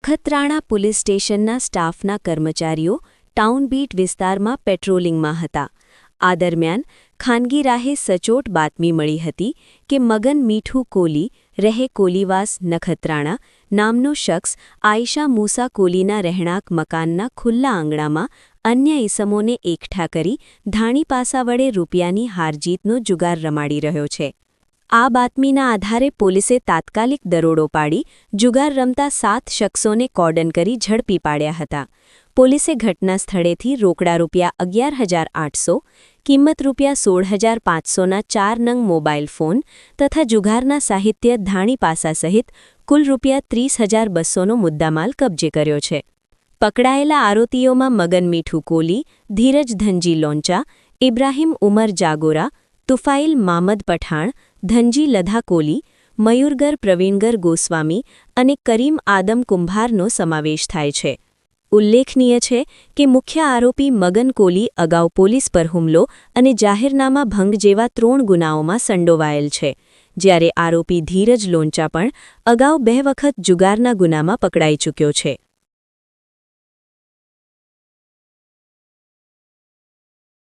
Nakhatrana police સ્ટેશનના સ્ટાફના કર્મચારીઓ ટાઉનબીટ વિસ્તારમાં પેટ્રોલિંગમાં હતા. આ દરમિયાન ખાનગી રાહે સચોટ બાતમી મળી હતી કે મગન મીઠુ કોલી રહે કોલીવાસ નખત્રાણા નામનો શખ્સ આયશા મૂસા કોલીના રહેણાંક મકાનના ખુલ્લા આંગણામાં અન્ય ઇસમોને એકઠા કરી ધાણીપાસા વડે રૂપિયાની હારજીતનો જુગાર રમાડી રહ્યો છે. આ બાતમીના આધારે પોલીસે તાત્કાલિક દરોડો પાડી જુગાર રમતા 7 શખ્સોને કોર્ડન કરી ઝડપી પાડ્યા હતા. પોલીસે ઘટના સ્થળેથી રોકડા રૂપિયા 11,800, કિંમત રૂપિયા 16,500ના 4 નંગ મોબાઈલ ફોન તથા જુગારના સાહિત્ય ધાણીપાસા સહિત કુલ રૂપિયા 30,200નો મુદ્દામાલ કબજે કર્યો છે. પકડાયેલા આરોપીઓમાં મગન મીઠુ કોલી, ધીરજ ધનજી લોંચા, ઇબ્રાહિમ ઉમર જાગોરા, તુફાઇલ મામદ પઠાણ, ધનજી લધા કોલી, મયુરગર પ્રવીણગર ગોસ્વામી અને કરીમ આદમ કુંભારનો સમાવેશ થાય છે. ઉલ્લેખનીય છે કે મુખ્ય આરોપી મગન કોલી અગાઉ પોલીસ પર હુમલો અને જાહેરનામા ભંગ જેવા 3 ગુનાઓમાં સંડોવાયેલ છે, જ્યારે આરોપી ધીરજ લોંચા પણ અગાઉ 2 વખત જુગારના ગુનામાં પકડાઈ ચૂક્યો છે.